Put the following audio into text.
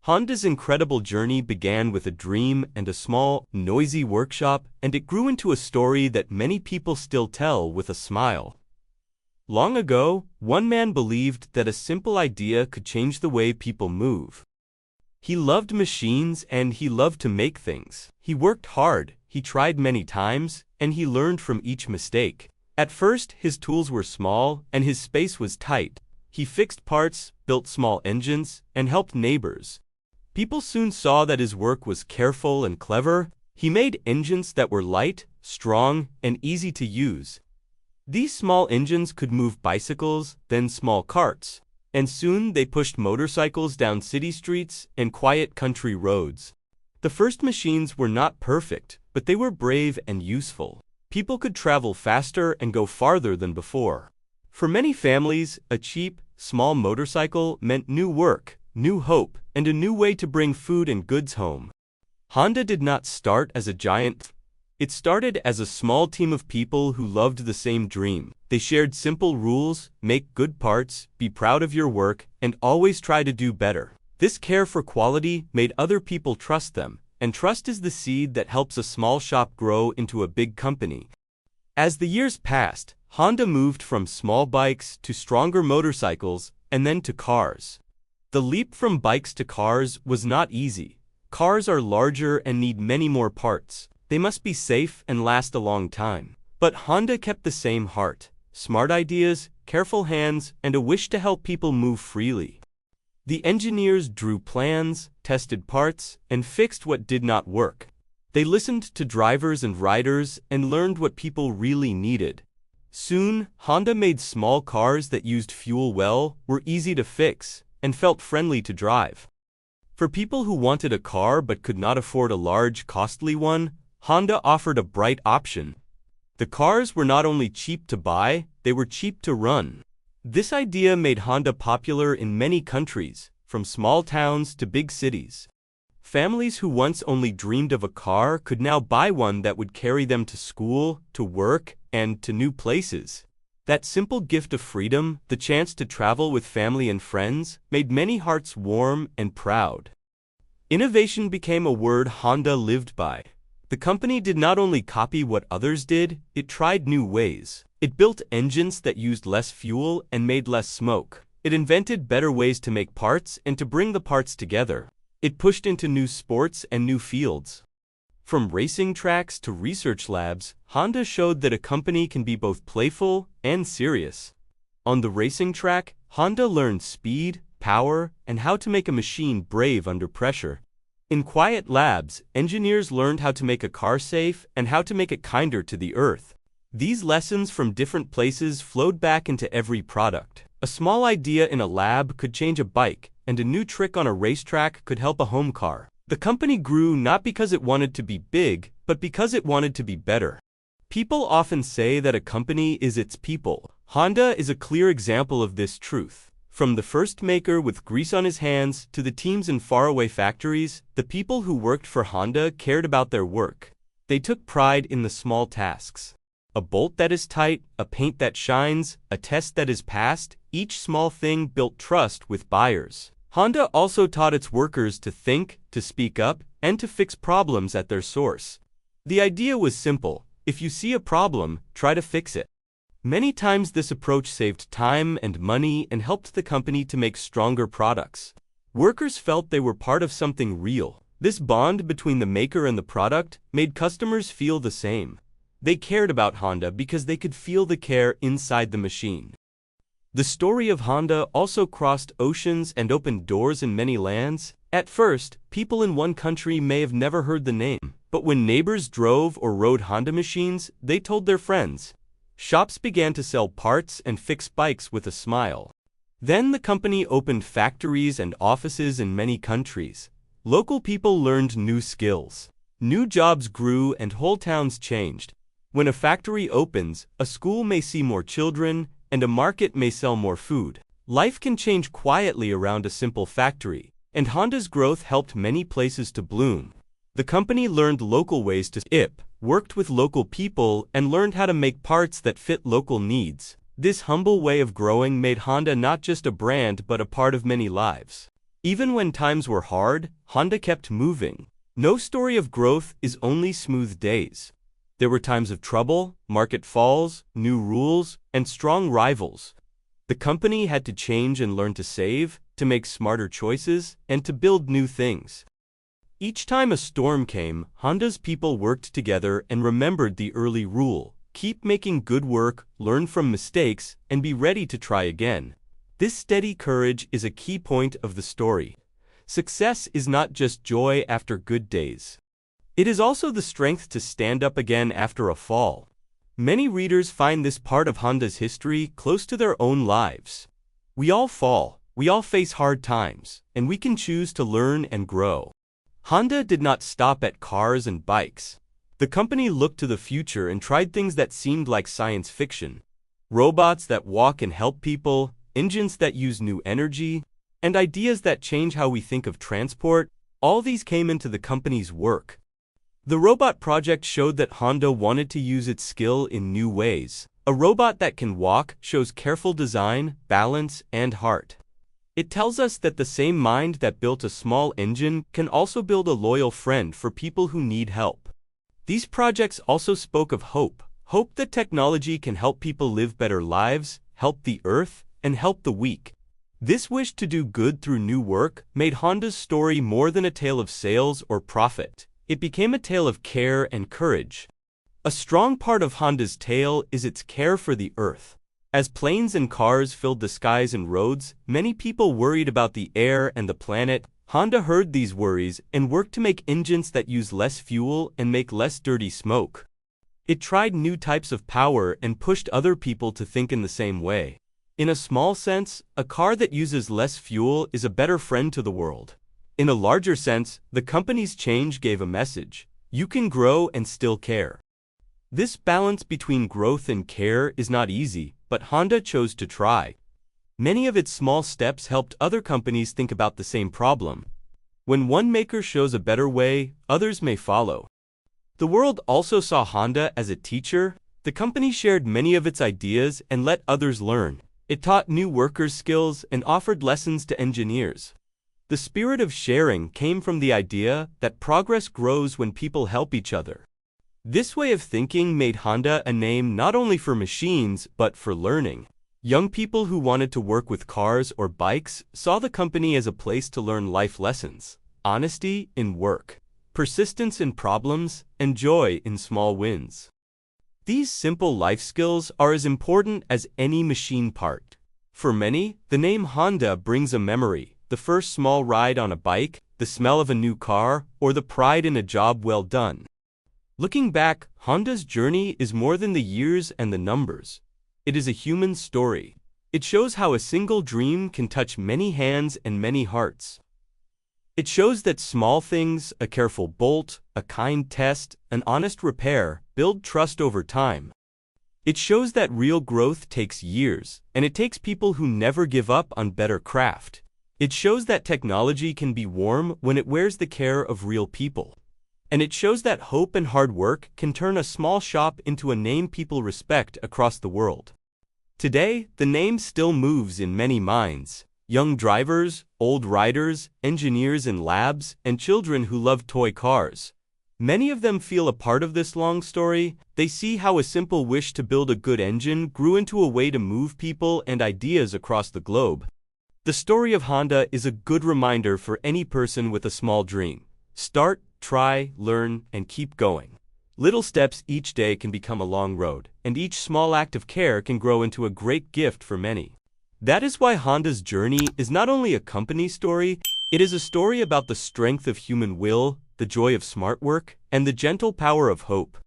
Honda's incredible journey began with a dream and a small, noisy workshop, and it grew into a story that many people still tell with a smile. Long ago, one man believed that a simple idea could change the way people move. He loved machines and he loved to make things. He worked hard, he tried many times, and he learned from each mistake. At first, his tools were small and his space was tight. He fixed parts, built small engines, and helped neighbors. People soon saw that his work was careful and clever. He made engines that were light, strong, and easy to use. These small engines could move bicycles, then small carts, and soon they pushed motorcycles down city streets and quiet country roads. The first machines were not perfect, but they were brave and useful. People could travel faster and go farther than before. For many families, a cheap, small motorcycle meant new work, new hope, and a new way to bring food and goods home. Honda did not start as a giant. It started as a small team of people who loved the same dream. They shared simple rules: make good parts, be proud of your work, and always try to do better. This care for quality made other people trust them, and trust is the seed that helps a small shop grow into a big company. As the years passed, Honda moved from small bikes to stronger motorcycles and then to cars. The leap from bikes to cars was not easy. Cars are larger and need many more parts. They must be safe and last a long time. But Honda kept the same heart: smart ideas, careful hands, and a wish to help people move freely. The engineers drew plans, tested parts, and fixed what did not work. They listened to drivers and riders and learned what people really needed. Soon, Honda made small cars that used fuel well, were easy to fix, and felt friendly to drive. For people who wanted a car but could not afford a large, costly one, Honda offered a bright option. The cars were not only cheap to buy, they were cheap to run. This idea made Honda popular in many countries, from small towns to big cities. Families who once only dreamed of a car could now buy one that would carry them to school, to work, and to new places. That simple gift of freedom, the chance to travel with family and friends, made many hearts warm and proud. Innovation became a word Honda lived by. The company did not only copy what others did, it tried new ways. It built engines that used less fuel and made less smoke. It invented better ways to make parts and to bring the parts together. It pushed into new sports and new fields. From racing tracks to research labs, Honda showed that a company can be both playful and serious. On the racing track, Honda learned speed, power, and how to make a machine brave under pressure. In quiet labs, engineers learned how to make a car safe and how to make it kinder to the earth. These lessons from different places flowed back into every product. A small idea in a lab could change a bike, and a new trick on a racetrack could help a home car. The company grew not because it wanted to be big, but because it wanted to be better. People often say that a company is its people. Honda is a clear example of this truth. From the first maker with grease on his hands to the teams in faraway factories, the people who worked for Honda cared about their work. They took pride in the small tasks. A bolt that is tight, a paint that shines, a test that is passed, each small thing built trust with buyers. Honda also taught its workers to think, to speak up, and to fix problems at their source. The idea was simple: if you see a problem, try to fix it. Many times this approach saved time and money and helped the company to make stronger products. Workers felt they were part of something real. This bond between the maker and the product made customers feel the same. They cared about Honda because they could feel the care inside the machine. The story of Honda also crossed oceans and opened doors in many lands. At first, people in one country may have never heard the name, but when neighbors drove or rode Honda machines, they told their friends. Shops began to sell parts and fix bikes with a smile. Then the company opened factories and offices in many countries. Local people learned new skills. New jobs grew and whole towns changed. When a factory opens, a school may see more children, and a market may sell more food. Life can change quietly around a simple factory, and Honda's growth helped many places to bloom. The company learned local ways to ship, worked with local people, and learned how to make parts that fit local needs. This humble way of growing made Honda not just a brand but a part of many lives. Even when times were hard, Honda kept moving. No story of growth is only smooth days. There were times of trouble, market falls, new rules, and strong rivals. The company had to change and learn to save, to make smarter choices, and to build new things. Each time a storm came, Honda's people worked together and remembered the early rule: keep making good work, learn from mistakes, and be ready to try again. This steady courage is a key point of the story. Success is not just joy after good days. It is also the strength to stand up again after a fall. Many readers find this part of Honda's history close to their own lives. We all fall, we all face hard times, and we can choose to learn and grow. Honda did not stop at cars and bikes. The company looked to the future and tried things that seemed like science fiction. Robots that walk and help people, engines that use new energy, and ideas that change how we think of transport, all these came into the company's work. The robot project showed that Honda wanted to use its skill in new ways. A robot that can walk shows careful design, balance, and heart. It tells us that the same mind that built a small engine can also build a loyal friend for people who need help. These projects also spoke of hope. Hope that technology can help people live better lives, help the earth, and help the weak. This wish to do good through new work made Honda's story more than a tale of sales or profit. It became a tale of care and courage. A strong part of Honda's tale is its care for the earth. As planes and cars filled the skies and roads, many people worried about the air and the planet. Honda heard these worries and worked to make engines that use less fuel and make less dirty smoke. It tried new types of power and pushed other people to think in the same way. In a small sense, a car that uses less fuel is a better friend to the world. In a larger sense, the company's change gave a message: you can grow and still care. This balance between growth and care is not easy, but Honda chose to try. Many of its small steps helped other companies think about the same problem. When one maker shows a better way, others may follow. The world also saw Honda as a teacher. The company shared many of its ideas and let others learn. It taught new workers skills and offered lessons to engineers. The spirit of sharing came from the idea that progress grows when people help each other. This way of thinking made Honda a name not only for machines but for learning. Young people who wanted to work with cars or bikes saw the company as a place to learn life lessons: honesty in work, persistence in problems, and joy in small wins. These simple life skills are as important as any machine part. For many, the name Honda brings a memory: the first small ride on a bike, the smell of a new car, or the pride in a job well done. Looking back, Honda's journey is more than the years and the numbers. It is a human story. It shows how a single dream can touch many hands and many hearts. It shows that small things, a careful bolt, a kind test, an honest repair, build trust over time. It shows that real growth takes years, and it takes people who never give up on better craft. It shows that technology can be warm when it wears the care of real people. And it shows that hope and hard work can turn a small shop into a name people respect across the world. Today, the name still moves in many minds: young drivers, old riders, engineers in labs, and children who love toy cars. Many of them feel a part of this long story. They see how a simple wish to build a good engine grew into a way to move people and ideas across the globe. The story of Honda is a good reminder for any person with a small dream. Start, try, learn, and keep going. Little steps each day can become a long road, and each small act of care can grow into a great gift for many. That is why Honda's journey is not only a company story, it is a story about the strength of human will, the joy of smart work, and the gentle power of hope.